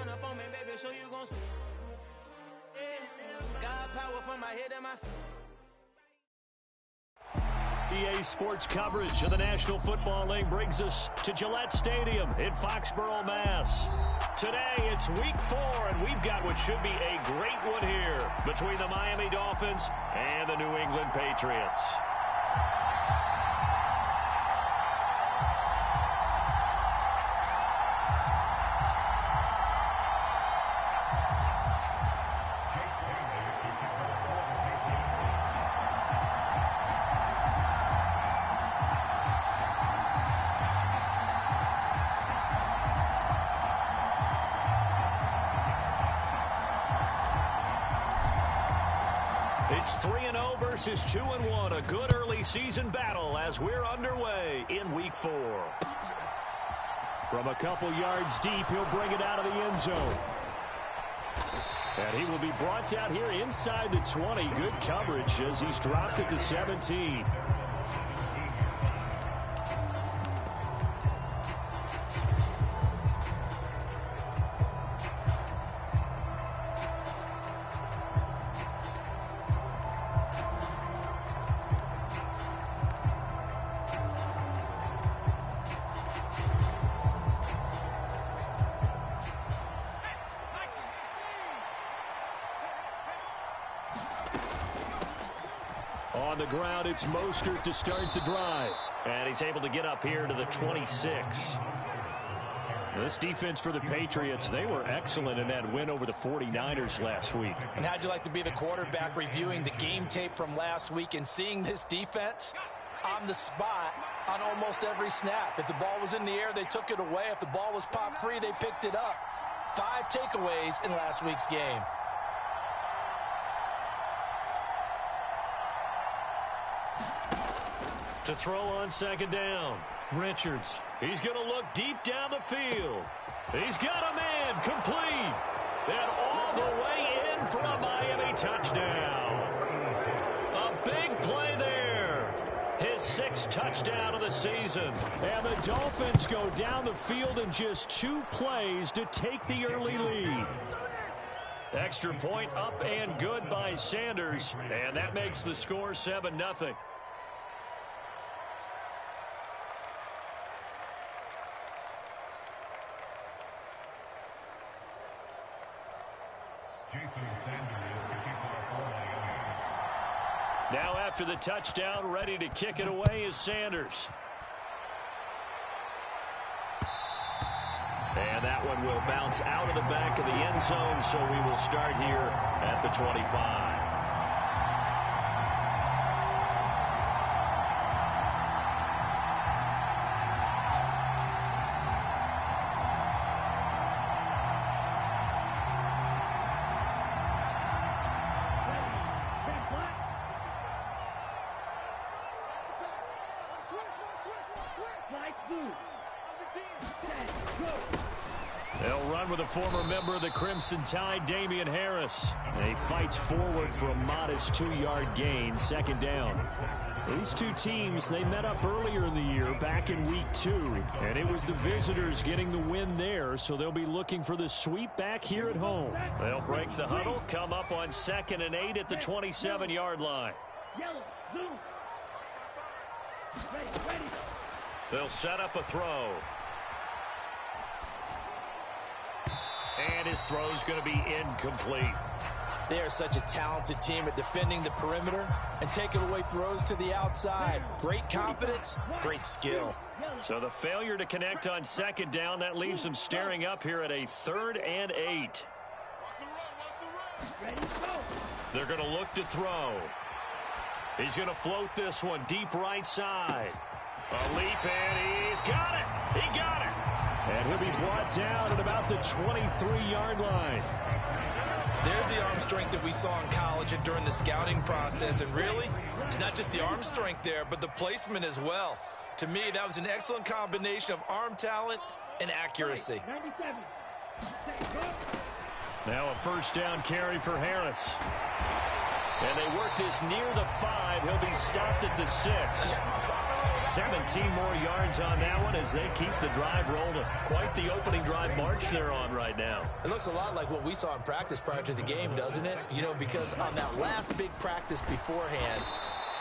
run up on me, baby, show you gon' see. Yeah, God power from my head and my feet. EA Sports coverage of the National Football League brings us to Gillette Stadium in Foxborough, Mass. Today, it's Week 4, and we've got what should be a great one here between the Miami Dolphins and the New England Patriots. It's 3-0 versus 2-1, a good early season battle as we're underway in Week 4. From a couple yards deep, he'll bring it out of the end zone. And he will be brought down here inside the 20. Good coverage as he's dropped at the 17. On the ground, it's Mostert to start the drive. And he's able to get up here to the 26. This defense for the Patriots, they were excellent in that win over the 49ers last week. And how'd you like to be the quarterback reviewing the game tape from last week and seeing this defense on the spot on almost every snap? If the ball was in the air, they took it away. If the ball was popped free, they picked it up. 5 takeaways in last week's game. To throw on second down, Richards. He's going to look deep down the field. He's got a man complete. And all the way in for a Miami touchdown. A big play there. His 6th touchdown of the season. And the Dolphins go down the field in just 2 plays to take the early lead. Extra point up and good by Sanders. And that makes the score 7-0. Now after the touchdown, ready to kick it away is Sanders. And that one will bounce out of the back of the end zone, so we will start here at the 25. They'll run with a former member of the Crimson Tide, Damian Harris. He fights forward for a modest 2-yard gain, second down. These two teams, they met up earlier in the year, back in Week 2. And it was the visitors getting the win there, so they'll be looking for the sweep back here at home. They'll break the huddle, come up on 2nd and 8 at the 27-yard line. They'll set up a throw. And his throw's going to be incomplete. They are such a talented team at defending the perimeter and taking away throws to the outside. Great confidence, great skill. So the failure to connect on second down, that leaves them staring up here at a 3rd and 8. They're going to look to throw. He's going to float this one deep right side. A leap, and he's got it. He got it. And he'll be brought down at about the 23-yard line. There's the arm strength that we saw in college and during the scouting process. And really, it's not just the arm strength there, but the placement as well. To me, that was an excellent combination of arm talent and accuracy. Now a first down carry for Harris. And they work this near the 5. He'll be stopped at the 6. 17 more yards on that one as they keep the drive rolling. Quite the opening drive march they're on right now. It looks a lot like what we saw in practice prior to the game, doesn't it? You know, because on that last big practice beforehand,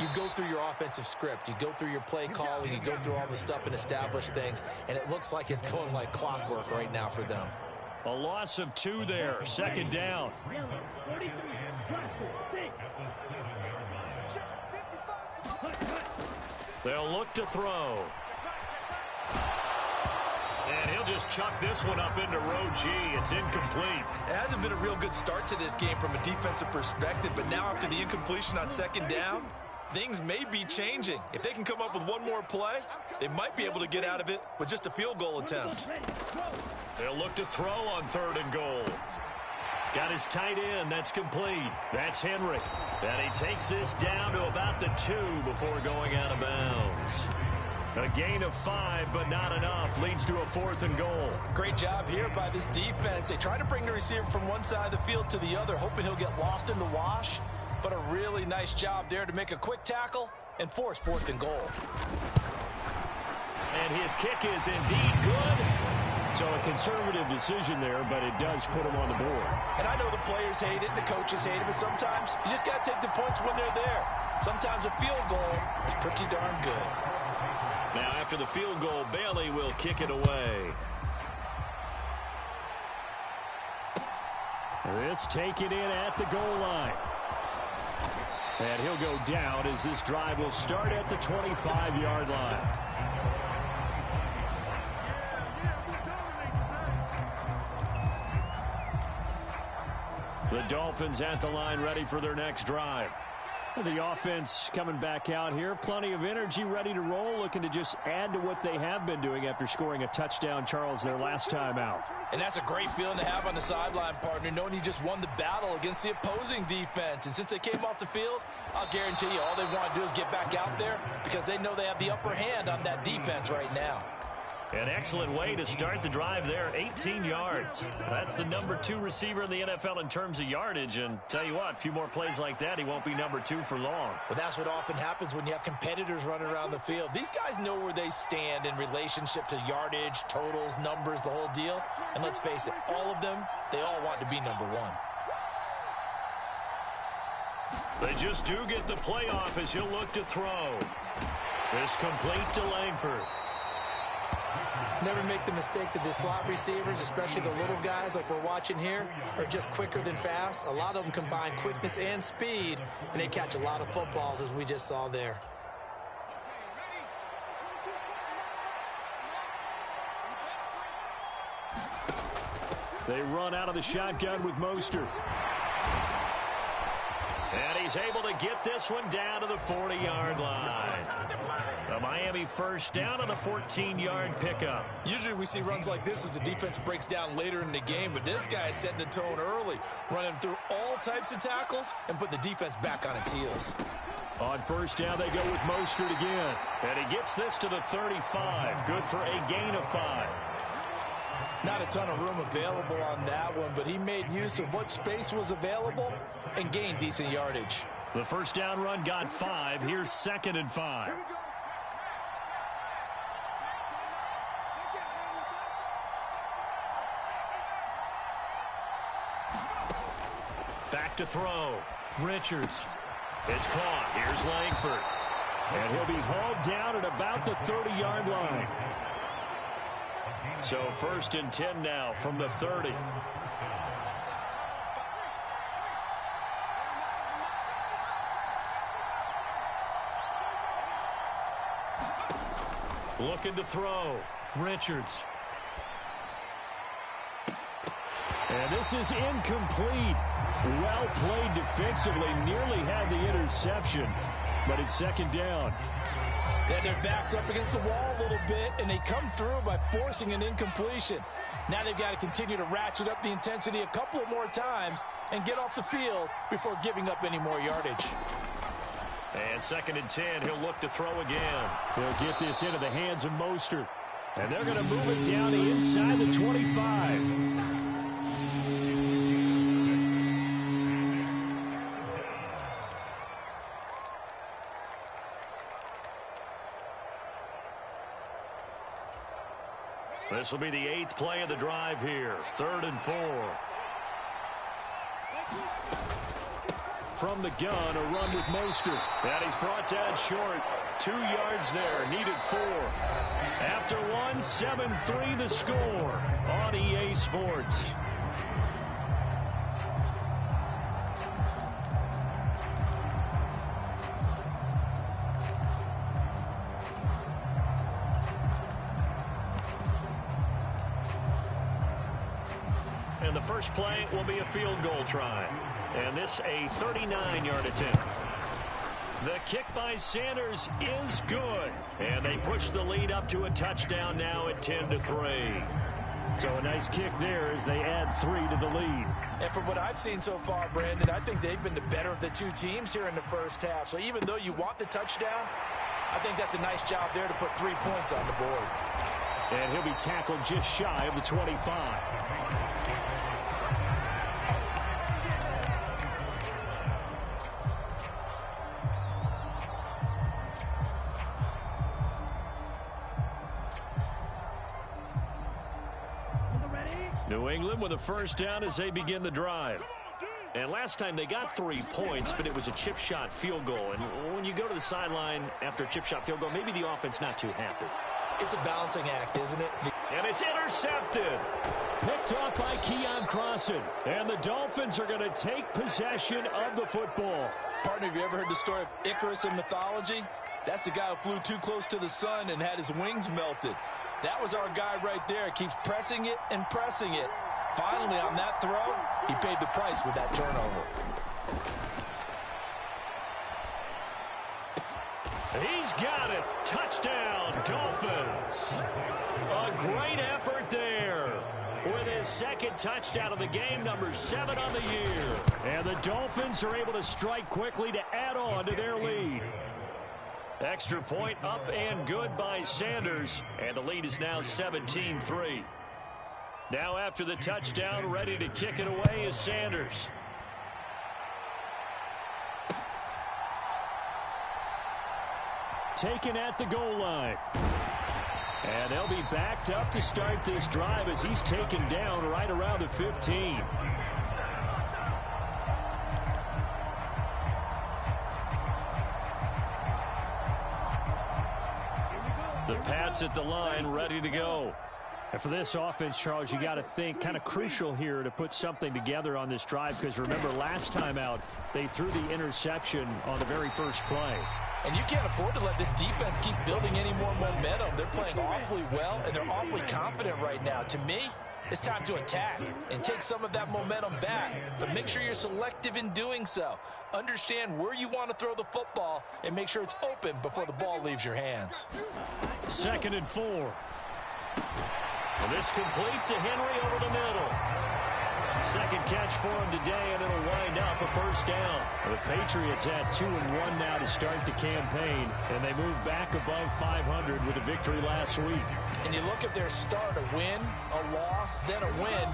you go through your offensive script. You go through your play calling. You go through all the stuff and establish things. And it looks like it's going like clockwork right now for them. A loss of 2 there. Second down. They'll look to throw. And he'll just chuck this one up into row G. It's incomplete. It hasn't been a real good start to this game from a defensive perspective, but now after the incompletion on second down, things may be changing. If they can come up with one more play, they might be able to get out of it with just a field goal attempt. They'll look to throw on 3rd and goal. Got his tight end. That's complete. That's Henry. And he takes this down to about the 2 before going out of bounds. A gain of 5, but not enough. Leads to a 4th and goal. Great job here by this defense. They try to bring the receiver from one side of the field to the other, hoping he'll get lost in the wash. But a really nice job there to make a quick tackle and force 4th and goal. And his kick is indeed good. So a conservative decision there, but it does put him on the board. And I know the players hate it and the coaches hate it, but sometimes you just got to take the points when they're there. Sometimes a field goal is pretty darn good. Now after the field goal, Bailey will kick it away. This taken in at the goal line. And he'll go down as this drive will start at the 25-yard line. The Dolphins at the line ready for their next drive. The offense coming back out here. Plenty of energy, ready to roll, looking to just add to what they have been doing after scoring a touchdown, Charles, their last time out. And that's a great feeling to have on the sideline, partner, knowing you just won the battle against the opposing defense. And since they came off the field, I'll guarantee you all they want to do is get back out there because they know they have the upper hand on that defense right now. An excellent way to start the drive there, 18 yards. That's the number 2 receiver in the NFL in terms of yardage. And tell you what, a few more plays like that, he won't be number 2 for long. Well, that's what often happens when you have competitors running around the field. These guys know where they stand in relationship to yardage, totals, numbers, the whole deal. And let's face it, all of them, they all want to be number 1. They just do get the playoff as he'll look to throw. This complete to Langford. Never make the mistake that the slot receivers, especially the little guys like we're watching here, are just quicker than fast. A lot of them combine quickness and speed, and they catch a lot of footballs, as we just saw there. They run out of the shotgun with Mostert. And he's able to get this one down to the 40-yard line. A Miami first down on a 14-yard pickup. Usually we see runs like this as the defense breaks down later in the game, but this guy is setting the tone early, running through all types of tackles and putting the defense back on its heels. On first down, they go with Mostert again. And he gets this to the 35. Good for a gain of 5. Not a ton of room available on that one, but he made use of what space was available and gained decent yardage. The first down run got 5. Here's 2nd and 5. Back to throw. Richards is caught. Here's Langford. And he'll be hauled down at about the 30-yard line. So 1st and 10 now from the 30. Looking to throw. Richards. And this is incomplete. Well played defensively. Nearly had the interception. But it's 2nd down. Then their backs up against the wall a little bit, and they come through by forcing an incompletion. Now they've got to continue to ratchet up the intensity a couple of more times and get off the field before giving up any more yardage. And 2nd and 10, he'll look to throw again. He'll get this into the hands of Mostert. And they're going to move it down the inside the 25. This will be the 8th play of the drive here. 3rd and 4. From the gun, a run with Mostert. And he's brought down short. 2 yards there, needed 4. After 1, 7-3 the score on EA Sports. And the first play will be a field goal try. And this a 39-yard attempt. The kick by Sanders is good. And they push the lead up to a touchdown now at 10-3. So a nice kick there as they add 3 to the lead. And from what I've seen so far, Brandon, I think they've been the better of the two teams here in the first half. So even though you want the touchdown, I think that's a nice job there to put 3 points on the board. And he'll be tackled just shy of the 25. New England with a first down as they begin the drive. And last time they got 3 points, but it was a chip shot field goal. And when you go to the sideline after a chip shot field goal, maybe the offense not too happy. It's a balancing act, isn't it? And it's intercepted. Picked off by Keon Crossan. And the Dolphins are going to take possession of the football. Partner, have you ever heard the story of Icarus in mythology? That's the guy who flew too close to the sun and had his wings melted. That was our guy right there. Keeps pressing it and pressing it. Finally, on that throw, he paid the price with that turnover. He's got it. Touchdown, Dolphins. A great effort there. With his second touchdown of the game, number 7 on the year. And the Dolphins are able to strike quickly to add on to their lead. Extra point up and good by Sanders. And the lead is now 17-3. Now after the touchdown, ready to kick it away is Sanders. Taken at the goal line. And they'll be backed up to start this drive as he's taken down right around the 15. The Pats at the line, ready to go. And for this offense, Charles, you got to think kind of crucial here to put something together on this drive, because remember last time out, they threw the interception on the very first play. And you can't afford to let this defense keep building any more momentum. They're playing awfully well, and they're awfully confident right now. To me, it's time to attack and take some of that momentum back. But make sure you're selective in doing so. Understand where you want to throw the football and make sure it's open before the ball leaves your hands. 2nd and 4. And this complete to Henry over the middle. Second catch for him today, and it'll wind up a first down. The Patriots had 2-1 now to start the campaign, and they moved back above 500 with a victory last week. And you look at their start, a win, a loss, then a win.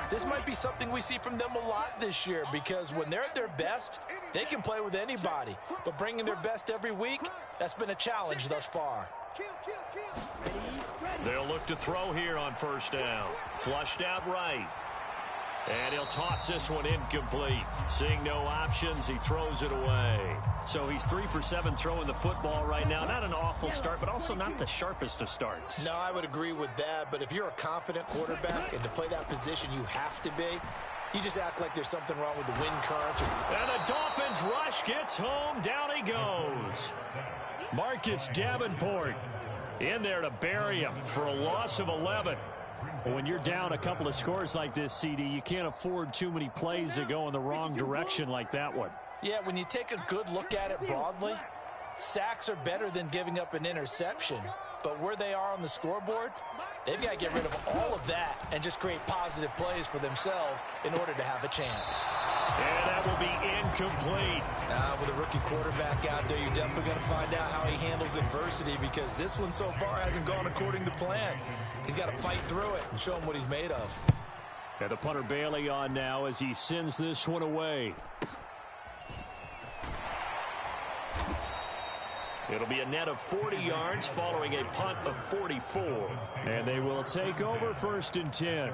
This might be something we see from them a lot this year, because when they're at their best, they can play with anybody. But bringing their best every week, that's been a challenge thus far. They'll look to throw here on first down. Flushed out right. And he'll toss this one incomplete. Seeing no options, he throws it away. So he's 3 for 7 throwing the football right now. Not an awful start, but also not the sharpest of starts. No, I would agree with that. But if you're a confident quarterback and to play that position you have to be, you just act like there's something wrong with the wind current. And the Dolphins rush gets home. Down he goes. Marcus Davenport in there to bury him for a loss of 11. When you're down a couple of scores like this, CD, you can't afford too many plays that go in the wrong direction like that one. Yeah, when you take a good look at it broadly, sacks are better than giving up an interception. But where they are on the scoreboard, they've got to get rid of all of that and just create positive plays for themselves in order to have a chance. And that will be incomplete. With a rookie quarterback out there, you're definitely going to find out how he handles adversity, because this one so far hasn't gone according to plan. He's got to fight through it and show him what he's made of. And the punter Bailey on now as he sends this one away. It'll be a net of 40 yards following a punt of 44. And they will take over 1st and 10.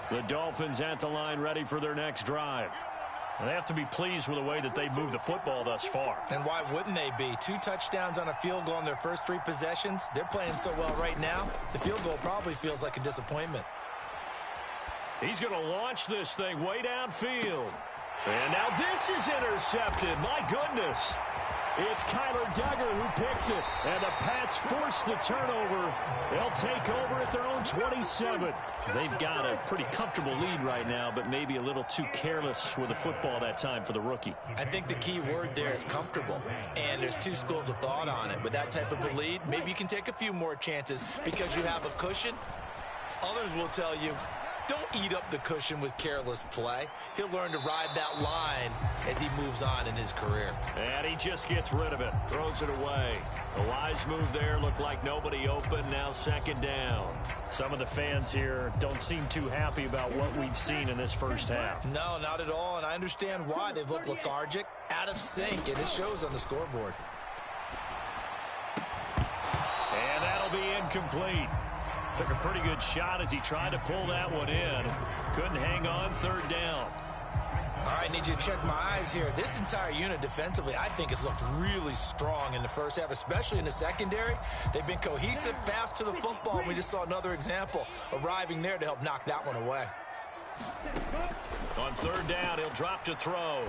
The Dolphins at the line ready for their next drive. They have to be pleased with the way that they've moved the football thus far. And why wouldn't they be? 2 touchdowns on a field goal in their first 3 possessions. They're playing so well right now, the field goal probably feels like a disappointment. He's going to launch this thing way downfield. And now this is intercepted. My goodness. It's Kyler Duggar who picks it. And the Pats force the turnover. They'll take over at their own 27. They've got a pretty comfortable lead right now, but maybe a little too careless with the football that time for the rookie. I think the key word there is comfortable. And there's 2 schools of thought on it. With that type of a lead, maybe you can take a few more chances because you have a cushion. Others will tell you, don't eat up the cushion with careless play. He'll learn to ride that line as he moves on in his career. And he just gets rid of it, throws it away. A wise move there, looked like nobody open, now 2nd down. Some of the fans here don't seem too happy about what we've seen in this first half. No, not at all, and I understand why. They've looked lethargic, out of sync, and it shows on the scoreboard. And that'll be incomplete. Took a pretty good shot as he tried to pull that one in. Couldn't hang on, 3rd down. All right, need you to check my eyes here. This entire unit defensively, I think, has looked really strong in the first half, especially in the secondary. They've been cohesive, fast to the football, and we just saw another example arriving there to help knock that one away. On 3rd down, he'll drop to throw.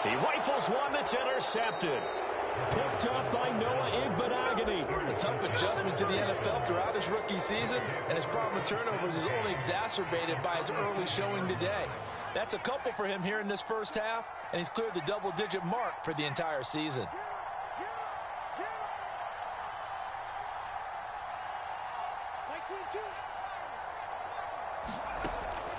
He rifles one that's intercepted. Picked up by Noah Igbenogany. A tough adjustment to the NFL throughout his rookie season, and his problem with turnovers is only exacerbated by his early showing today. That's a couple for him here in this first half, and he's cleared the double-digit mark for the entire season.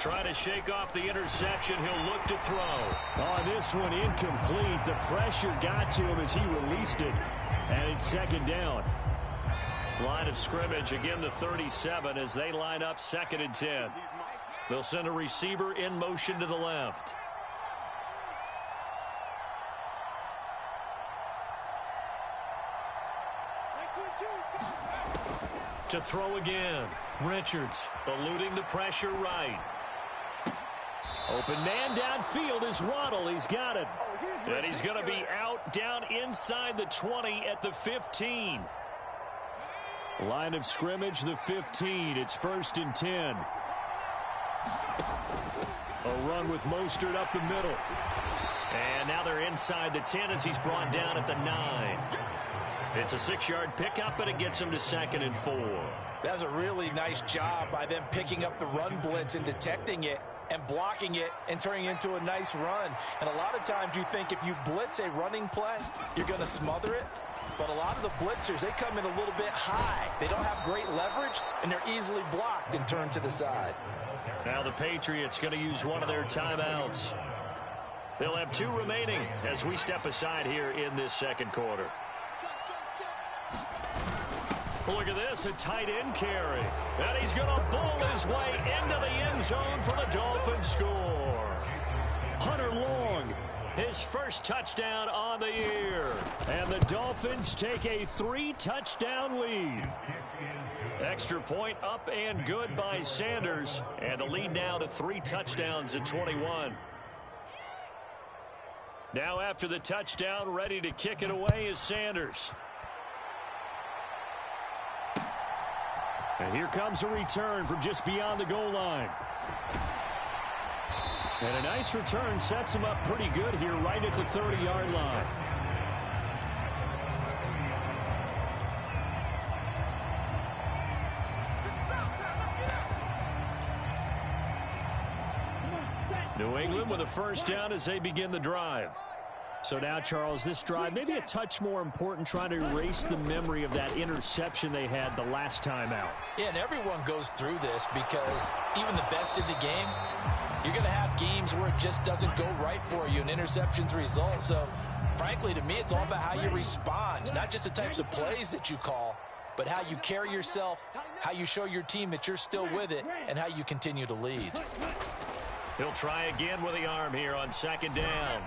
Trying to shake off the interception. He'll look to throw. On this one, incomplete. The pressure got to him as he released it. And it's 2nd down. Line of scrimmage, again the 37 as they line up 2nd and 10. They'll send a receiver in motion to the left. To throw again. Richards eluding the pressure right. Open man downfield is Waddle. He's got it. And he's going to be out down inside the 20 at the 15. Line of scrimmage, the 15. It's 1st and 10. A run with Mostert up the middle. And now they're inside the 10 as he's brought down at the 9. It's a 6-yard pickup, and it gets him to 2nd and 4. That's a really nice job by them picking up the run blitz and detecting it and blocking it and turning it into a nice run. And a lot of times you think if you blitz a running play, you're going to smother it. But a lot of the blitzers, they come in a little bit high. They don't have great leverage, and they're easily blocked and turned to the side. Now the Patriots going to use one of their timeouts. They'll have 2 remaining as we step aside here in this 2nd quarter. Look at this, a tight end carry. And he's going to bowl his way into the end zone for the Dolphins score. Hunter Long, his first touchdown on the year. And the Dolphins take a 3-touchdown lead. Extra point up and good by Sanders. And the lead now to 3 touchdowns at 21. Now after the touchdown, ready to kick it away is Sanders. And here comes a return from just beyond the goal line. And a nice return sets him up pretty good here right at the 30-yard line. New England with a first down as they begin the drive. So now, Charles, this drive maybe a touch more important, trying to erase the memory of that interception they had the last time out. Yeah, and everyone goes through this because even the best in the game, you're going to have games where it just doesn't go right for you and interceptions result. So, frankly, to me, it's all about how you respond, not just the types of plays that you call, but how you carry yourself, how you show your team that you're still with it, and how you continue to lead. He'll try again with the arm here on second down.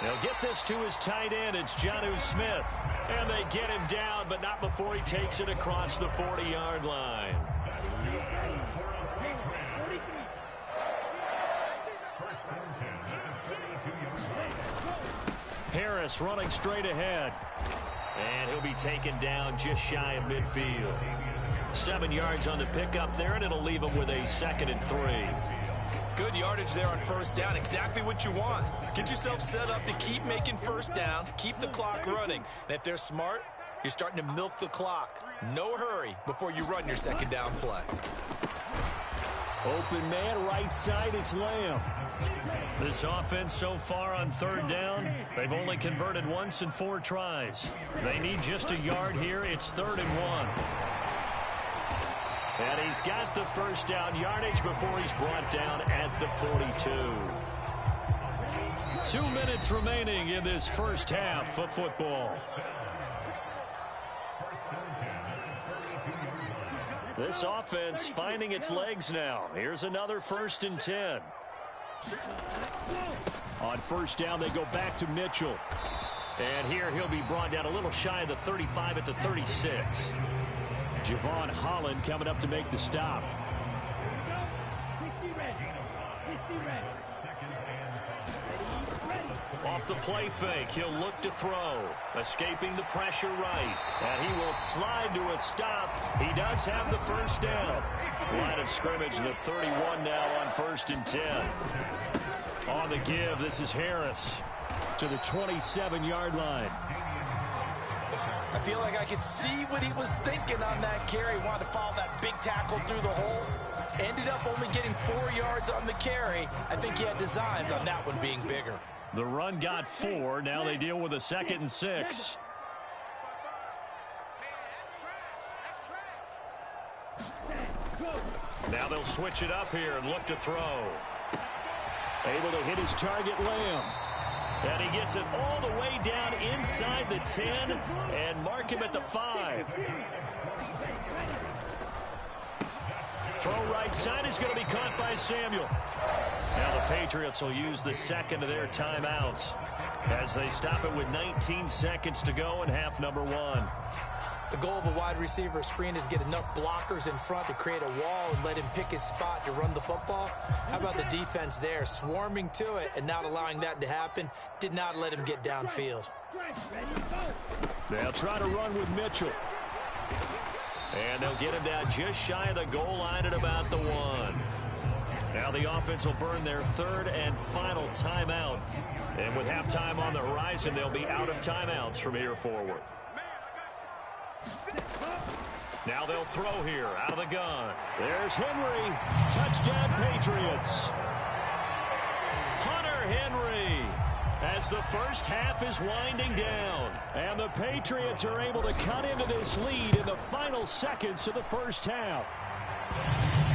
They'll get this to his tight end. It's Jonnu Smith. And they get him down, but not before he takes it across the 40-yard line. Harris running straight ahead. And he'll be taken down just shy of midfield. 7 yards on the pickup there, and it'll leave him with a 2nd and 3. Good yardage there on first down. Exactly what you want. Get yourself set up to keep making first downs, keep the clock running. And if they're smart, you're starting to milk the clock. No hurry before you run your second down play. Open man, right side, it's Lamb. This offense so far on 3rd down, they've only converted once in 4 tries. They need just a yard here. It's 3rd and 1. And he's got the first down yardage before he's brought down at the 42. 2 minutes remaining in this first half of football. This offense finding its legs now. Here's another 1st and 10. On first down, they go back to Mitchell. And here he'll be brought down a little shy of the 35 at the 36. Javon Holland coming up to make the stop. Off the play fake, he'll look to throw. Escaping the pressure right. And he will slide to a stop. He does have the first down. Line of scrimmage, the 31 now on 1st and 10. On the give, this is Harris To the 27-yard line. I feel like I could see what he was thinking on that carry. Wanted to follow that big tackle through the hole. Ended up only getting 4 yards on the carry. I think he had designs on that one being bigger. The run got 4. Now they deal with a 2nd and 6. Now they'll switch it up here and look to throw. Able to hit his target, Lamb. And he gets it all the way down inside the 10 and mark him at the 5. Throw right side is going to be caught by Samuel. Now the Patriots will use the 2nd of their timeouts as they stop it with 19 seconds to go in half number 1. The goal of a wide receiver screen is get enough blockers in front to create a wall and let him pick his spot to run the football. How about the defense there, swarming to it and not allowing that to happen? Did not let him get downfield. They'll try to run with Mitchell. And they'll get him down just shy of the goal line at about the 1. Now the offense will burn their 3rd and final timeout. And with halftime on the horizon, they'll be out of timeouts from here forward. Now they'll throw here out of the gun. There's Henry. Touchdown, Patriots. Hunter Henry as the first half is winding down. And the Patriots are able to cut into this lead in the final seconds of the first half.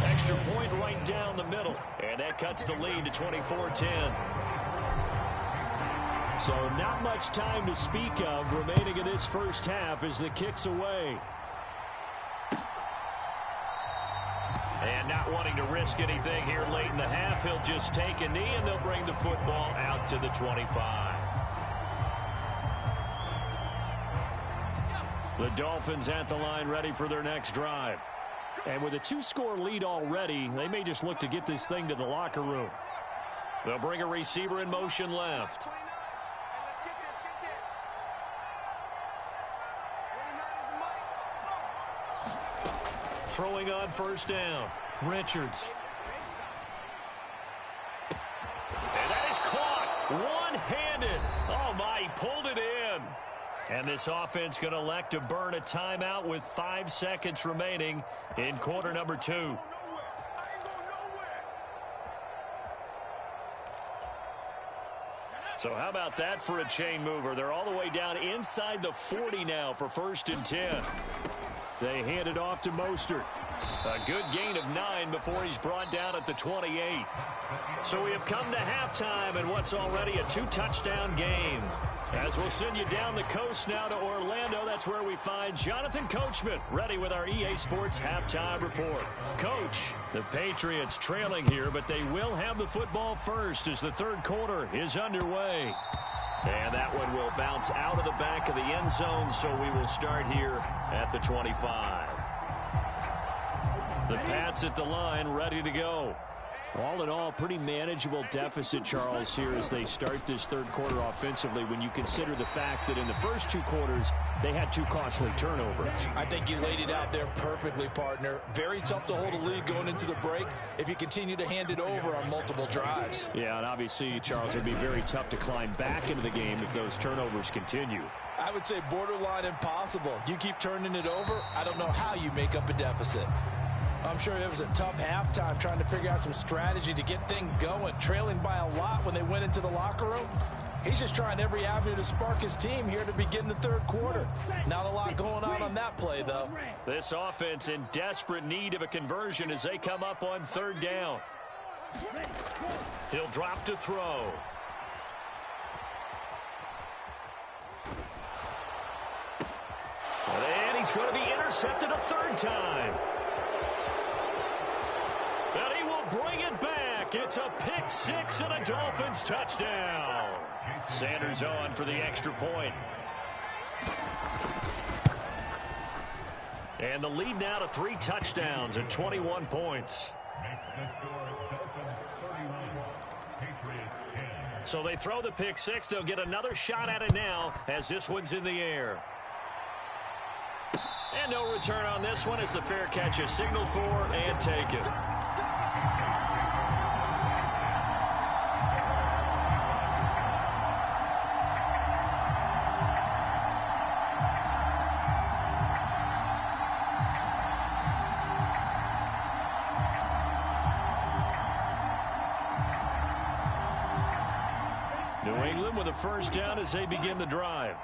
Extra point right down the middle. And that cuts the lead to 24-10. So not much time to speak of remaining in this first half as the kick's away. And not wanting to risk anything here late in the half, he'll just take a knee and they'll bring the football out to the 25. The Dolphins at the line ready for their next drive. And with a 2-score lead already, they may just look to get this thing to the locker room. They'll bring a receiver in motion left. Throwing on first down, Richards. And that is caught one-handed. Oh, my, he pulled it in. And this offense going to elect to burn a timeout with 5 seconds remaining in quarter number 2. So how about that for a chain mover? They're all the way down inside the 40 now for 1st and 10. They hand it off to Mostert. A good gain of 9 before he's brought down at the 28. So we have come to halftime in what's already a 2-touchdown game. As we'll send you down the coast now to Orlando, that's where we find Jonathan Coachman ready with our EA Sports Halftime Report. Coach, The Patriots trailing here, but they will have the football first as the third quarter is underway. And that one will bounce out of the back of the end zone, so we will start here at the 25. The Pats at the line, ready to go. All in all, pretty manageable deficit, Charles, here as they start this third quarter offensively when you consider the fact that in the first two quarters, they had two costly turnovers. I think you laid it out there perfectly, partner. Very tough to hold a lead going into the break if you continue to hand it over on multiple drives. Yeah, and obviously, Charles, it would be very tough to climb back into the game if those turnovers continue. I would say borderline impossible. You keep turning it over, I don't know how you make up a deficit. I'm sure it was a tough halftime trying to figure out some strategy to get things going, trailing by a lot when they went into the locker room. He's just trying every avenue to spark his team here to begin the third quarter. Not a lot going on that play, though. This offense in desperate need of a conversion as they come up on third down. He'll drop to throw. And he's going to be intercepted a third time. And he will bring it back. It's a pick six and a Dolphins touchdown. Sanders on for the extra point. And the lead now to 3 touchdowns at 21 points. So they throw the pick six. They'll get another shot at it now as this one's in the air. And no return on this one as the fair catch is signaled for and taken. New England with a first down as they begin the drive.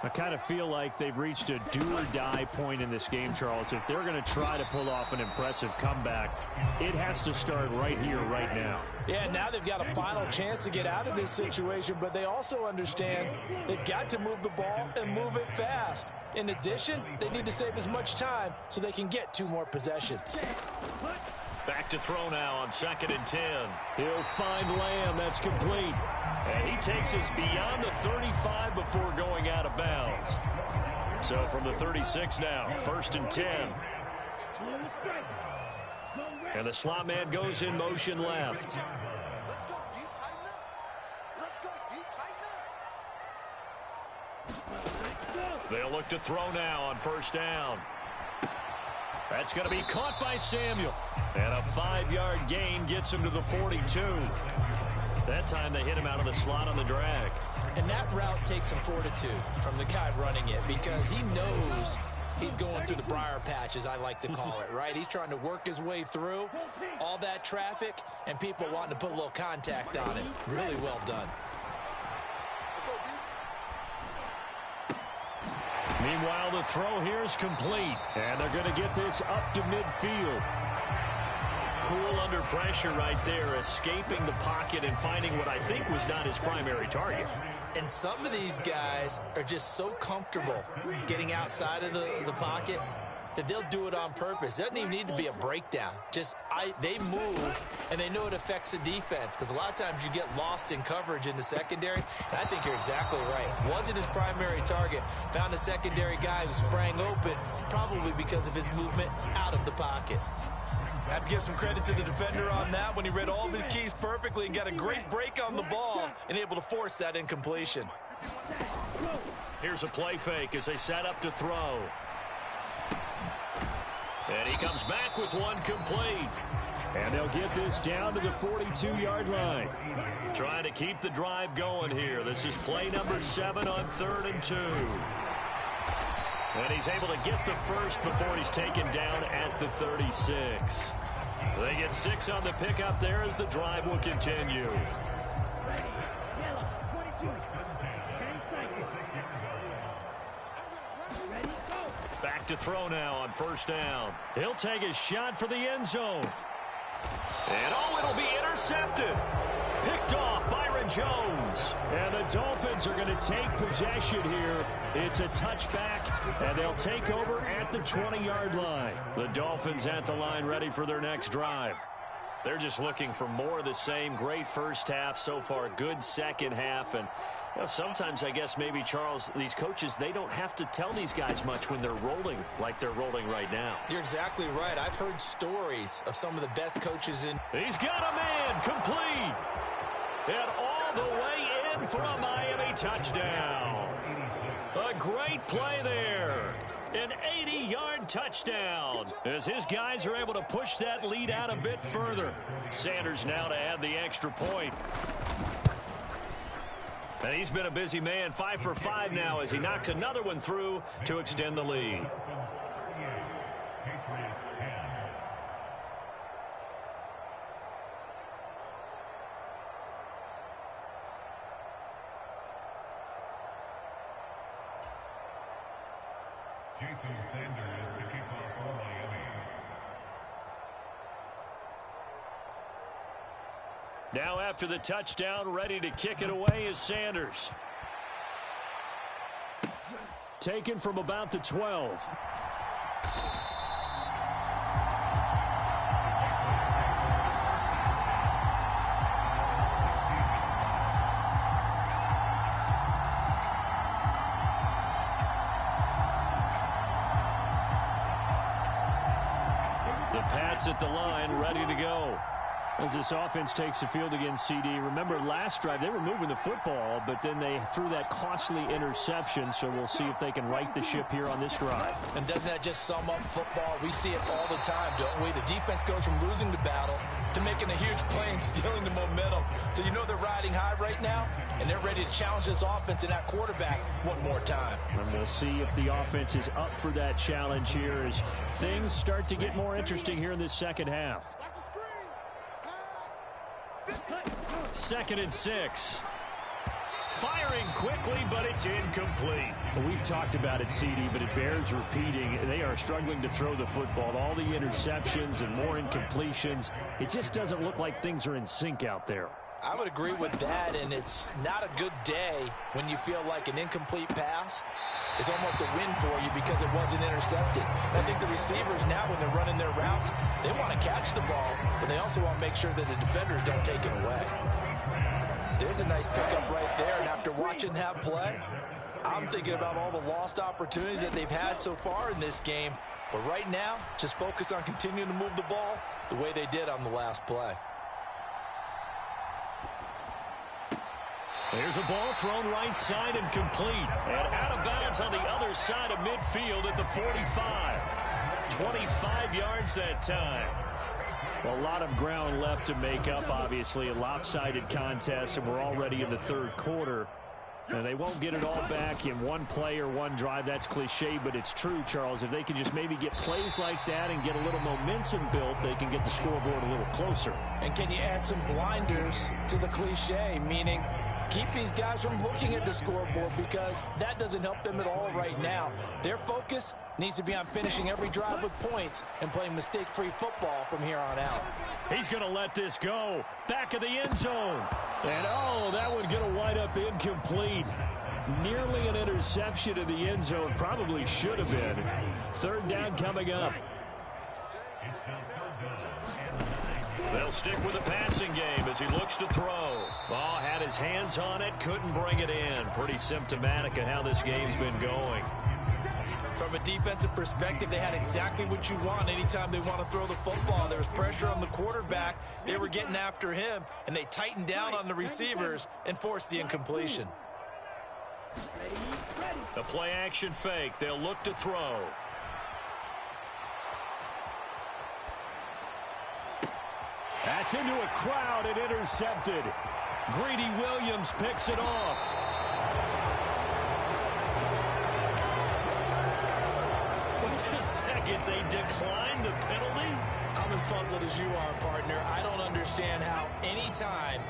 I kind of feel like they've reached a do-or-die point in this game, Charles. If they're going to try to pull off an impressive comeback, it has to start right here, right now. Yeah, now they've got a final chance to get out of this situation, but they also understand they've got to move the ball and move it fast. In addition, they need to save as much time so they can get 2 more possessions. Back to throw now on 2nd and 10. He'll find Lamb. That's complete. And he takes us beyond the 35 before going out of bounds. So from the 36 now, 1st and 10. And the slot man goes in motion left. Let's go, D, tighten up. Let's go, D, tighten up. They'll look to throw now on 1st down. That's going to be caught by Samuel. And a 5-yard gain gets him to the 42. That time they hit him out of the slot on the drag. And that route takes some fortitude from the guy running it because he knows he's going through the briar patch, as I like to call it, right? He's trying to work his way through all that traffic and people wanting to put a little contact on it. Really well done. Meanwhile, the throw here is complete. And they're going to get this up to midfield. Cool under pressure right there, escaping the pocket and finding what I think was not his primary target. And some of these guys are just so comfortable getting outside of the pocket that they'll do it on purpose. It doesn't even need to be a breakdown. They move, and they know it affects the defense because a lot of times you get lost in coverage in the secondary. And I think you're exactly right. Wasn't his primary target. Found a secondary guy who sprang open, probably because of his movement out of the pocket. I have to give some credit to the defender on that when he read all of his keys perfectly and got a great break on the ball and able to force that incompletion. Here's a play fake as they set up to throw. And he comes back with one complete. And they'll get this down to the 42-yard line. Trying to keep the drive going here. This is play number 7 on 3rd and 2. And he's able to get the first before he's taken down at the 36. They get 6 on the pickup there as the drive will continue. Back to throw now on 1st down. He'll take a shot for the end zone. And it'll be intercepted. Picked off by Byron Jones. And the Dolphins are going to take possession here. It's a touchback, and they'll take over at the 20-yard line. The Dolphins at the line ready for their next drive. They're just looking for more of the same. Great first half so far. Good second half. And you know, sometimes I guess maybe, Charles, these coaches, they don't have to tell these guys much when they're rolling like they're rolling right now. You're exactly right. I've heard stories of some of the best coaches in. He's got a man complete. And all the way in for a Miami touchdown. A great play there. An 80-yard touchdown as his guys are able to push that lead out a bit further. Sanders now to add the extra point. And he's been a busy man, 5 for 5 now as he knocks another one through to extend the lead. Now after the touchdown, ready to kick it away is Sanders. Taken from about the 12. The Pats at the line, ready to go. As this offense takes the field against CD, remember last drive they were moving the football, but then they threw that costly interception, so we'll see if they can right the ship here on this drive. And doesn't that just sum up football? We see it all the time, don't we? The defense goes from losing the battle to making a huge play and stealing the momentum. So you know they're riding high right now, and they're ready to challenge this offense and that quarterback one more time. And we'll see if the offense is up for that challenge here as things start to get more interesting here in this second half. 2nd and 6. Firing quickly, but it's incomplete. Well, we've talked about it, CD, but it bears repeating. They are struggling to throw the football. All the interceptions and more incompletions. It just doesn't look like things are in sync out there. I would agree with that, and it's not a good day when you feel like an incomplete pass is almost a win for you because it wasn't intercepted. I think the receivers now, when they're running their routes, they want to catch the ball, but they also want to make sure that the defenders don't take it away. There's a nice pickup right there, and after watching that play, I'm thinking about all the lost opportunities that they've had so far in this game. But right now, just focus on continuing to move the ball the way they did on the last play. There's a ball thrown right side and complete. And out of bounds on the other side of midfield at the 45. 25 yards that time. Well, a lot of ground left to make up, obviously. A lopsided contest, and we're already in the third quarter. And they won't get it all back in one play or one drive. That's cliche, but it's true, Charles. If they can just maybe get plays like that and get a little momentum built, they can get the scoreboard a little closer. And can you add some blinders to the cliche, meaning keep these guys from looking at the scoreboard because that doesn't help them at all right now. Their focus needs to be on finishing every drive with points and playing mistake-free football from here on out. He's going to let this go. Back of the end zone. And, oh, that would get a wind up incomplete. Nearly an interception in the end zone. Probably should have been. Third down coming up. They'll stick with the passing game as he looks to throw. Oh, had his hands on it, couldn't bring it in. Pretty symptomatic of how this game's been going. From a defensive perspective, they had exactly what you want anytime they want to throw the football. There was pressure on the quarterback. They were getting after him, and they tightened down on the receivers and forced the incompletion. The play-action fake. They'll look to throw. That's into a crowd and intercepted. Greedy Williams picks it off. Wait a second, they declined the penalty? I'm as puzzled as you are, partner. I don't understand how anytime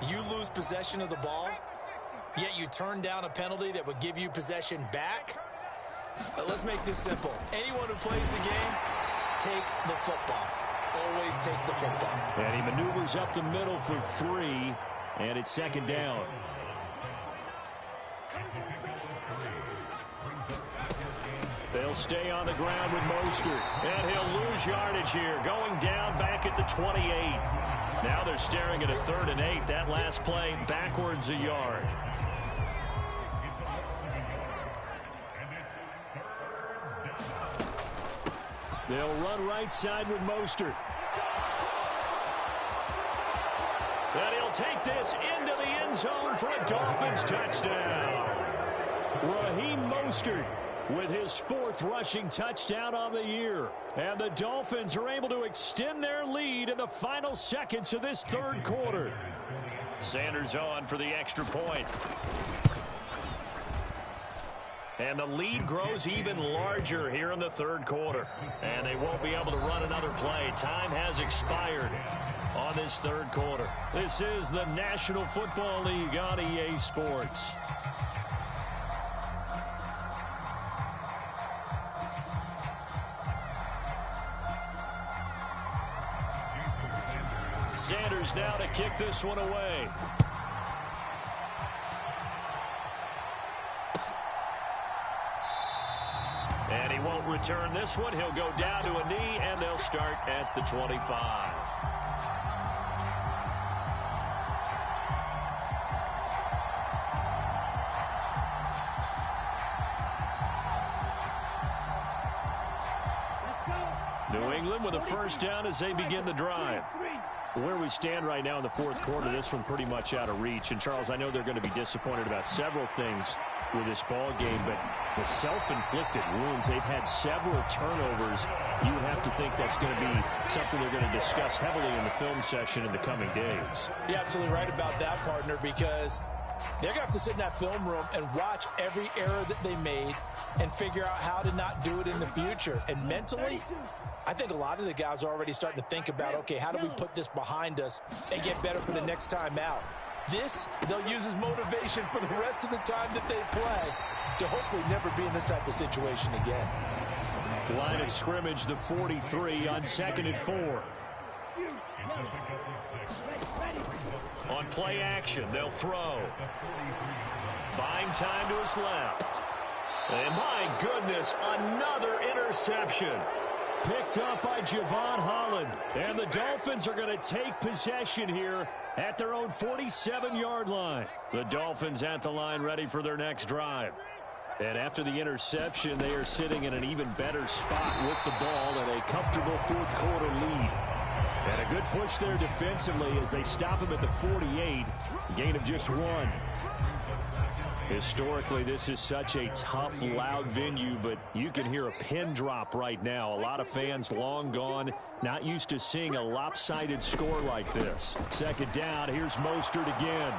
you lose possession of the ball, yet you turn down a penalty that would give you possession back. Let's make this simple. Anyone who plays the game, take the football. Always take the football. And he maneuvers up the middle for 3. And it's second down. They'll stay on the ground with Mostert. And he'll lose yardage here. Going down back at the 28. Now they're staring at a 3rd and 8. That last play backwards a yard. They'll run right side with Mostert. And he'll take this into the end zone for a Dolphins touchdown. Raheem Mostert with his 4th rushing touchdown on the year. And the Dolphins are able to extend their lead in the final seconds of this 3rd quarter. Sanders on for the extra point. And the lead grows even larger here in the 3rd quarter. And they won't be able to run another play. Time has expired on this 3rd quarter. This is the National Football League on EA Sports. Sanders now to kick this one away. And he won't return this one. He'll go down to a knee, and they'll start at the 25. New England with a first down as they begin the drive. Where we stand right now in the 4th quarter, this one pretty much out of reach. And, Charles, I know they're going to be disappointed about several things with this ball game, but the self-inflicted wounds, they've had several turnovers. You have to think that's going to be something they're going to discuss heavily in the film session in the coming days. You're absolutely right about that, partner, because they're going to have to sit in that film room and watch every error that they made and figure out how to not do it in the future. And mentally, I think a lot of the guys are already starting to think about, okay, how do we put this behind us and get better for the next time out? This, they'll use as motivation for the rest of the time that they play to hopefully never be in this type of situation again. Line of scrimmage, the 43 on 2nd and 4. On play action, they'll throw. Buying time to his left. And my goodness, another interception. Picked up by Javon Holland. And the Dolphins are going to take possession here at their own 47-yard line. The Dolphins at the line ready for their next drive. And after the interception, they are sitting in an even better spot with the ball and a comfortable 4th quarter lead. And a good push there defensively as they stop him at the 48. Gain of just 1. Historically, this is such a tough, loud venue, but you can hear a pin drop right now. A lot of fans long gone, not used to seeing a lopsided score like this. 2nd down, here's Mostert again.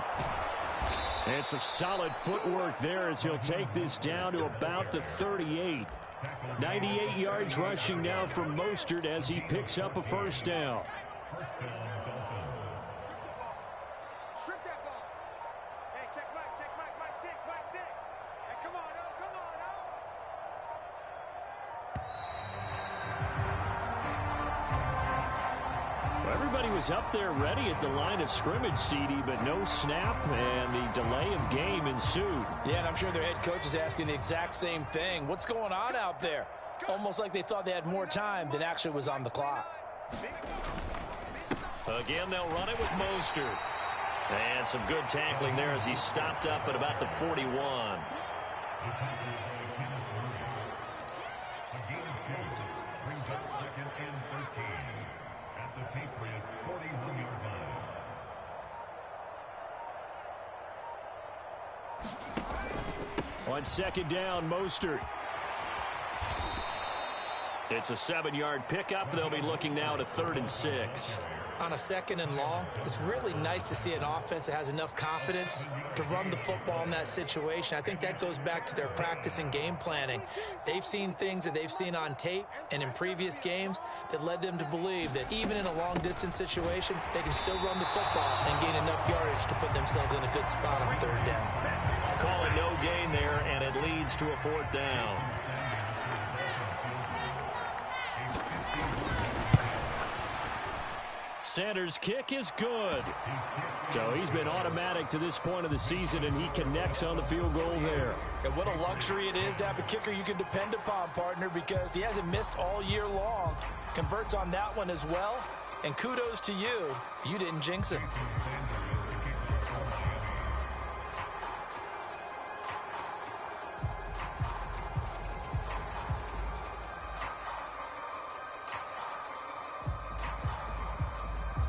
And some solid footwork there as he'll take this down to about the 38. 98 yards rushing now from Mostert as he picks up a first down. Everybody was up there ready at the line of scrimmage, CD, but no snap, and the delay of game ensued. Yeah, and I'm sure their head coach is asking the exact same thing. What's going on out there? Almost like they thought they had more time than actually was on the clock. Again, they'll run it with Mostert. And some good tackling there as he stopped up at about the 41. On 2nd down, Mostert. It's a 7-yard pickup. They'll be looking now to 3rd and 6. On a 2nd and long, it's really nice to see an offense that has enough confidence to run the football in that situation. I think that goes back to their practice and game planning. They've seen things that they've seen on tape and in previous games that led them to believe that even in a long-distance situation, they can still run the football and gain enough yardage to put themselves in a good spot on 3rd down. Call it no gain there, and it leads to a 4th down. Sanders' kick is good. So he's been automatic to this point of the season, and he connects on the field goal there. And what a luxury it is to have a kicker you can depend upon, partner, because he hasn't missed all year long. Converts on that one as well. And kudos to you. You didn't jinx it.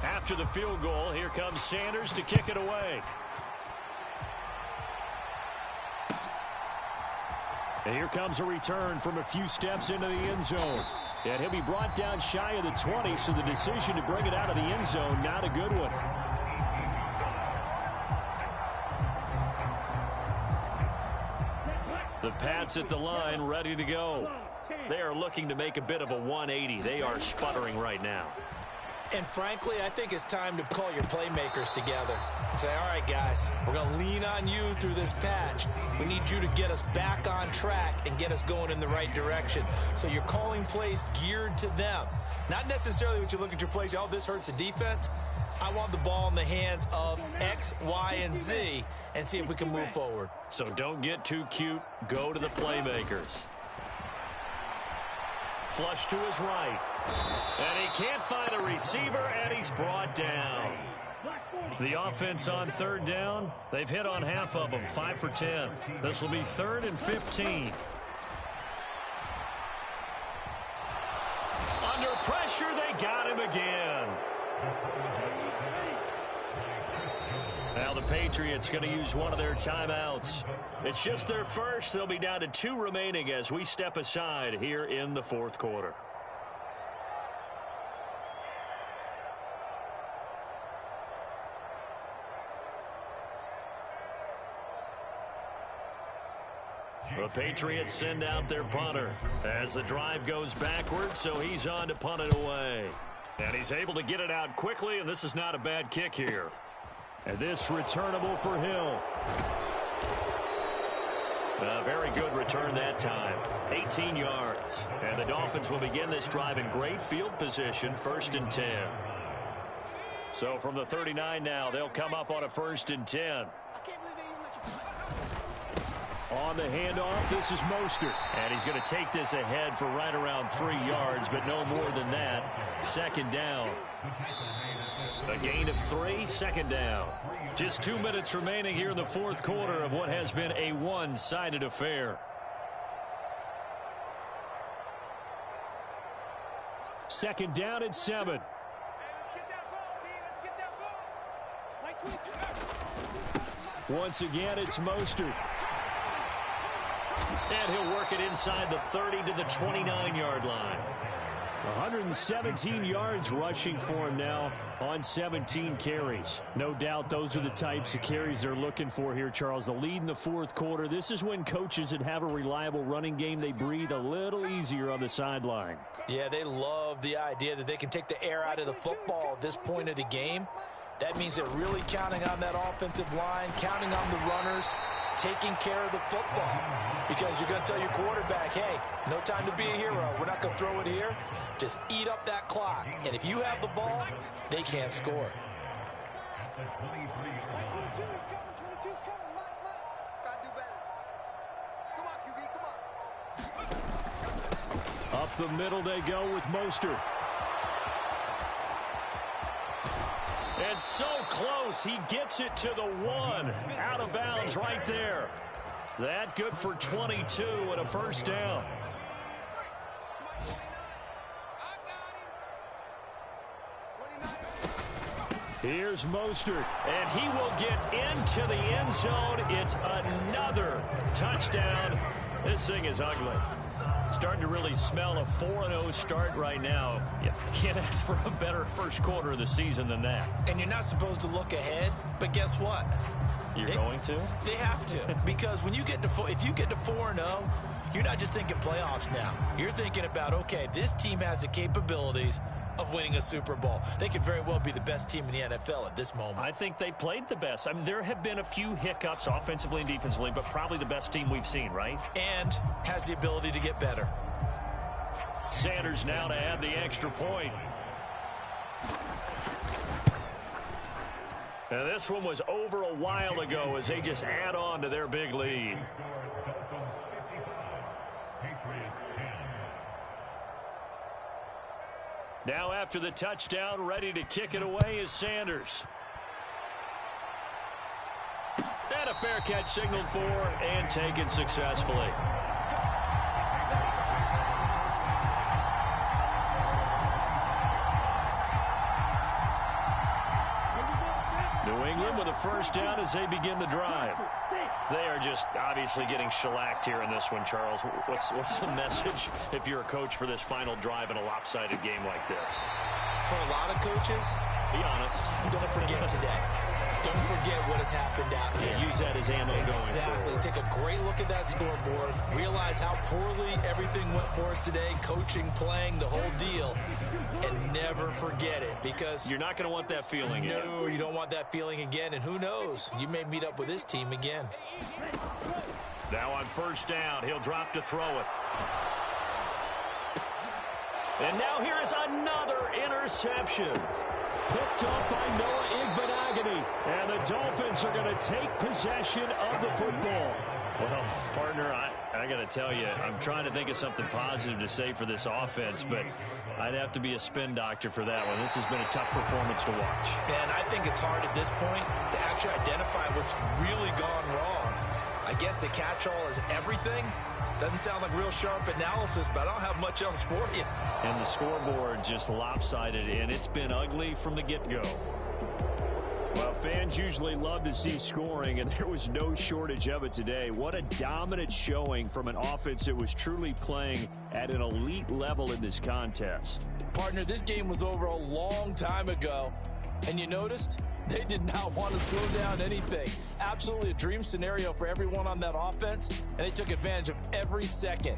After the field goal, here comes Sanders to kick it away. And here comes a return from a few steps into the end zone. And he'll be brought down shy of the 20, so the decision to bring it out of the end zone, not a good one. The Pats at the line, ready to go. They are looking to make a bit of a 180. They are sputtering right now. And frankly, I think it's time to call your playmakers together and say, all right, guys, we're going to lean on you through this patch. We need you to get us back on track and get us going in the right direction. So you're calling plays geared to them. Not necessarily when you look at your plays, oh, this hurts the defense. I want the ball in the hands of X, Y, and Z and see if we can move forward. So don't get too cute. Go to the playmakers. Flush to his right. And he can't find a receiver, and he's brought down. The offense on third down, they've hit on half of them, 5 for 10. This will be 3rd and 15. Under pressure, they got him again. Now the Patriots going to use one of their timeouts. It's just their first. They'll be down to 2 remaining as we step aside here in the 4th quarter. The Patriots send out their punter as the drive goes backwards, so he's on to punt it away. And he's able to get it out quickly, and this is not a bad kick here. And this returnable for Hill. A very good return that time. 18 yards. And the Dolphins will begin this drive in great field position, 1st and 10. So from the 39 now, they'll come up on a 1st and 10. I can't believe they even let you. On the handoff, this is Mostert. And he's going to take this ahead for right around 3 yards, but no more than that. 2nd down. A gain of 3, 2nd down. Just 2 minutes remaining here in the 4th quarter of what has been a one-sided affair. Second down and 7. Let's get that ball, D. Let's get that ball. Once again, it's Mostert. And he'll work it inside the 30 to the 29-yard line. 117 yards rushing for him now on 17 carries. No doubt those are the types of carries they're looking for here, Charles. The lead in the 4th quarter. This is when coaches that have a reliable running game, they breathe a little easier on the sideline. Yeah, they love the idea that they can take the air out of the football at this point of the game. That means they're really counting on that offensive line, counting on the runners, taking care of the football. Because you're going to tell your quarterback, hey, no time to be a hero. We're not going to throw it here. Just eat up that clock. And if you have the ball, they can't score. Like 22 is coming. 22's coming. Mike. Got to do better. Come on, QB. Come on. Up the middle they go with Mostert. And so close, he gets it to the 1. Out of bounds right there. That good for 22 and a 1st down. Here's Mostert. And he will get into the end zone. It's another touchdown. This thing is ugly. Starting to really smell a 4-0 start right now. You can't ask for a better 1st quarter of the season than that. And you're not supposed to look ahead, but guess what? You're going to? They have to. Because when you get to if you get to 4-0, you're not just thinking playoffs now. You're thinking about, okay, this team has the capabilities of winning a Super Bowl. They could very well be the best team in the NFL at this moment. I think they played the best. I mean, there have been a few hiccups offensively and defensively, but probably the best team we've seen, right? And has the ability to get better. Sanders now to add the extra point. And this one was over a while ago as they just add on to their big lead. Now after the touchdown, ready to kick it away is Sanders. And a fair catch signaled for and taken successfully. New England with a first down as they begin the drive. They are just obviously getting shellacked here in this one, Charles. What's the message if you're a coach for this final drive in a lopsided game like this? For a lot of coaches, be honest. Don't forget today. Don't forget what has happened out here. Yeah, use that as ammo going forward. Exactly. Take a great look at that scoreboard. Realize how poorly everything went for us today. Coaching, playing, the whole deal. And never forget it, because you're not going to want that feeling again. No, you don't want that feeling again. And who knows? You may meet up with this team again. Now on first down, he'll drop to throw it. And now here is another interception. Picked up by Noah Igbenogany. And the Dolphins are going to take possession of the football. Well, partner, I got to tell you, I'm trying to think of something positive to say for this offense, but I'd have to be a spin doctor for that one. This has been a tough performance to watch. And I think it's hard at this point to actually identify what's really gone wrong. I guess the catch-all is everything. Doesn't sound like real sharp analysis, but I don't have much else for you. And the scoreboard just lopsided, and it's been ugly from the get-go. Well, fans usually love to see scoring, and there was no shortage of it today. What a dominant showing from an offense that was truly playing at an elite level in this contest. Partner, this game was over a long time ago, and you noticed they did not want to slow down anything. Absolutely a dream scenario for everyone on that offense, and they took advantage of every second.